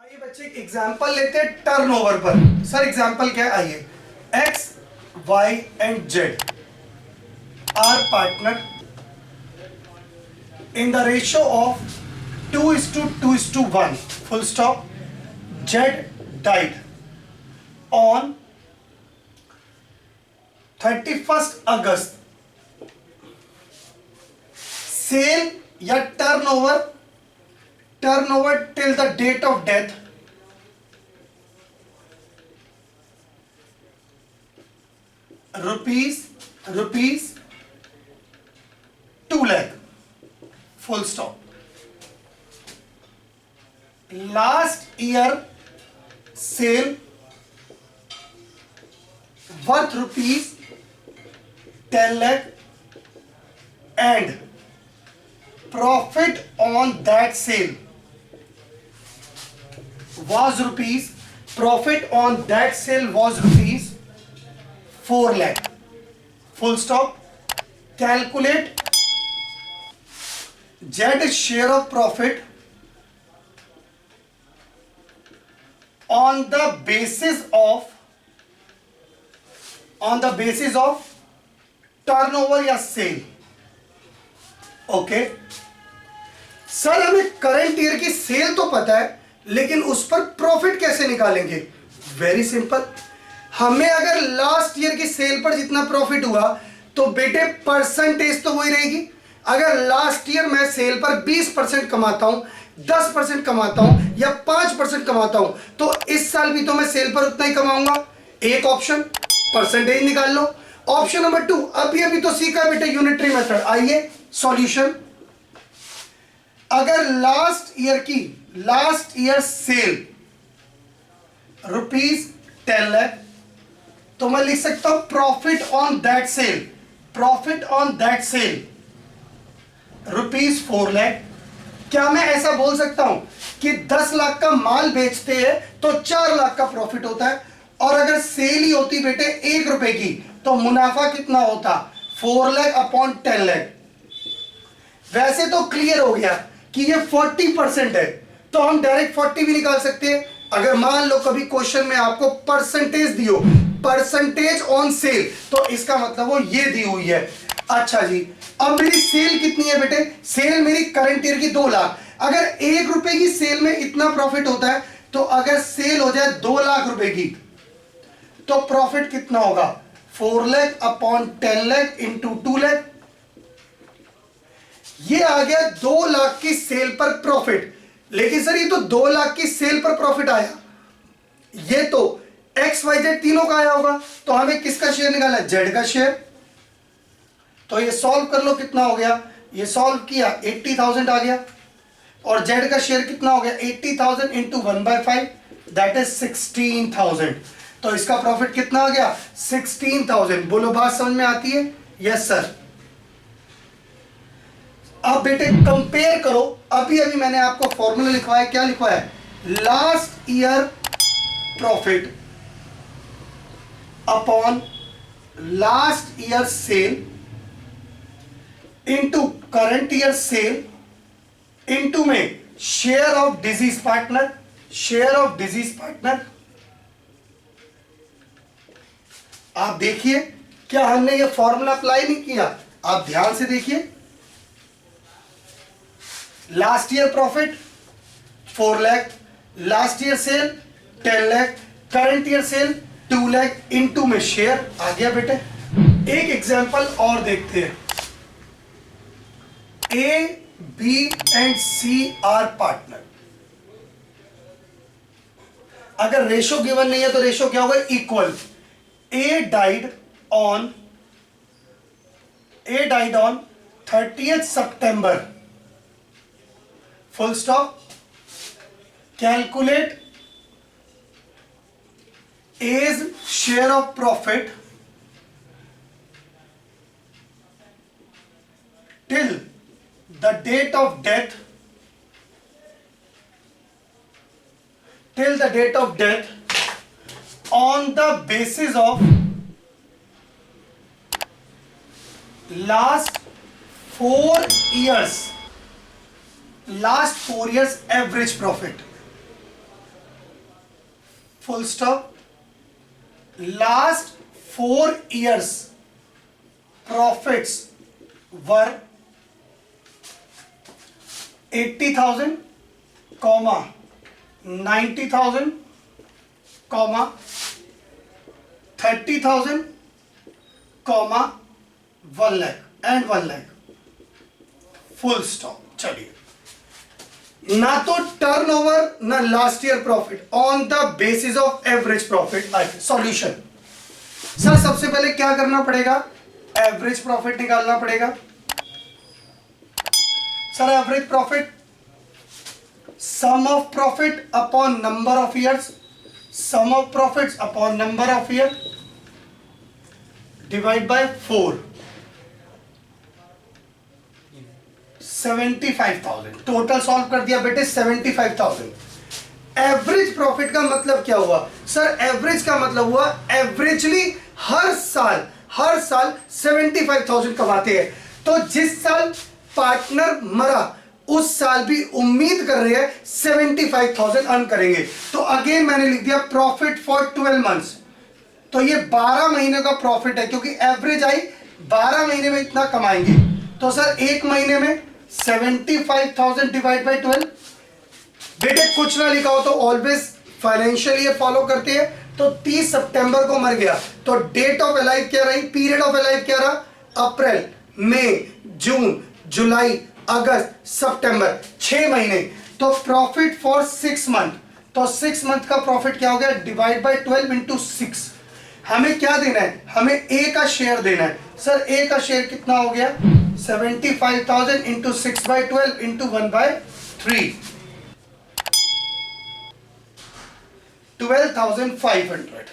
आइए बच्चे एक एग्जाम्पल लेते हैं टर्नओवर पर। सर एग्जाम्पल क्या है? आइए, x y and z are partner in the ratio of 2:2:1 full stop. Z died on 31st August. Sale या turnover till the date of death rupees 2 lakh full stop. Last year sale worth rupees 10 lakh and profit on that sale was rupees 4 lakh full stop. Calculate Z share of profit on the basis of turnover या cell. Okay sir, हमें current year की cell तो पता है, लेकिन उस पर profit कैसे निकालेंगे? Very simple. हमें अगर लास्ट ईयर की सेल पर जितना प्रॉफिट हुआ तो बेटे परसेंटेज तो वही रहेगी. अगर लास्ट ईयर मैं सेल पर 20% कमाता हूं, 10% कमाता हूं या 5% कमाता हूं, तो इस साल भी तो मैं सेल पर उतना ही कमाऊंगा. एक ऑप्शन परसेंटेज निकाल लो. ऑप्शन नंबर 2 अभी तो सीखा बेटा यूनिटरी मेथड. आइए सॉल्यूशन. अगर last year sale rupees 10 lakh, तो मैं लिख सकता हूं profit on that sale rupees 4 lakh. क्या मैं ऐसा बोल सकता हूं कि 10 लाख का माल बेचते हैं तो 4 लाख का प्रॉफिट होता है, और अगर सेल ही होती बेटे 1 रुपए की तो मुनाफा कितना होता? 4 लाख अपॉन 10 लाख. वैसे तो क्लियर हो गया कि ये 40% है, तो हम डायरेक्ट 40 भी निकाल सकते हैं. अगर मान लो कभी क्वेश्चन में आपको परसेंटेज दियो, परसेंटेज ऑन सेल, तो इसका मतलब वो ये दी हुई है. अच्छा जी, अब मेरी सेल कितनी है बेटे? सेल मेरी करंट ईयर की 2 लाख. अगर 1 रुपए की सेल में इतना प्रॉफिट होता है, तो अगर सेल हो जाए 2 लाख रुपए की, तो प्रॉफिट कितना होगा? 4 लाख अपॉन 10 लाख इंटू 2 लाख. ये आ गया 2 लाख की सेल पर प्रॉफिट. लेकिन सर ये तो 2 लाख की सेल पर प्रॉफिट आया, ये तो एक्स वाई जेड तीनों का आया होगा, तो हमें किसका शेयर निकालना है? जेड का शेयर. तो ये सॉल्व कर लो, कितना हो गया? ये सॉल्व किया 80,000 आ गया, और जेड का शेयर कितना हो गया? 80,000 इंटू 1/5 दैट इज 16,000. तो इसका प्रॉफिट कितना आ गया? 16,000. बोलो बात समझ में आती है? Yes sir. अब बेटे कंपेयर करो. अभी मैंने आपको फॉर्मूला लिखवाया. क्या लिखवाया? Last year profit upon last year cell into current year cell into में शेयर ऑफ डिजीज पार्टनर. आप देखिए, क्या हमने ये फॉर्मूला अप्लाई नहीं किया? आप ध्यान से देखिए. Last year profit 4 lakh, last year sale 10 lakh, current year sale 2 lakh into में शेयर आ गया बेटे. एक एग्जांपल और देखते हैं. A B and C are partner. अगर रेशो गिवन नहीं है तो रेशो क्या होगा? Equal. A died on 30th September full stop. Calculate A's share of profit till the date of death on the basis of last 4 years average profit. full stop. Last 4 years profits were 80,000, 90,000, 30,000, 1 lakh and 1 lakh. Full stop. चलिए, ना तो turnover ना last year profit, on the basis of average profit. Solution. Sir सबसे पहले क्या करना पड़ेगा? Average profit निकालना पड़ेगा. Sir average profit sum of profit upon number of years, sum of profits upon number of year divide by 4. 75,000 total solve कर दिया बेटे. 75,000. एवरेज प्रॉफिट का मतलब क्या हुआ? सर एवरेज का मतलब हुआ एवरेजली हर साल 75,000 कमाते हैं. तो जिस साल पार्टनर मरा उस साल भी उम्मीद कर रहे हैं 75,000 अर्न करेंगे. तो अगेन मैंने लिख दिया प्रॉफिट फॉर 12 मंथ्स. तो ये 12 महीने का प्रॉफिट है, क्योंकि एवरेज आई 12 महीने में इतना कमाएंगे. तो सर एक महीने में 75,000 डिवाइड बाय 12. बेटे कुछ ना लिखा हो तो ऑलवेज फाइनेंशियल ईयर फॉलो करते हैं. तो 30 सितंबर को मर गया, तो डेट ऑफ अलाइव क्या रही? पीरियड ऑफ अलाइव क्या रहा? अप्रैल, मई, जून, जुलाई, अगस्त, सितंबर. 6 महीने. तो प्रॉफिट फॉर 6 मंथ. तो 6 मंथ का प्रॉफिट क्या हो गया? Divide by 12 into 6. हमें क्या देना है? हमें ए का शेयर देना है. सर ए का शेयर कितना हो गया? 75,000 इंटू 6/12 इंटू 1/3. 12,500.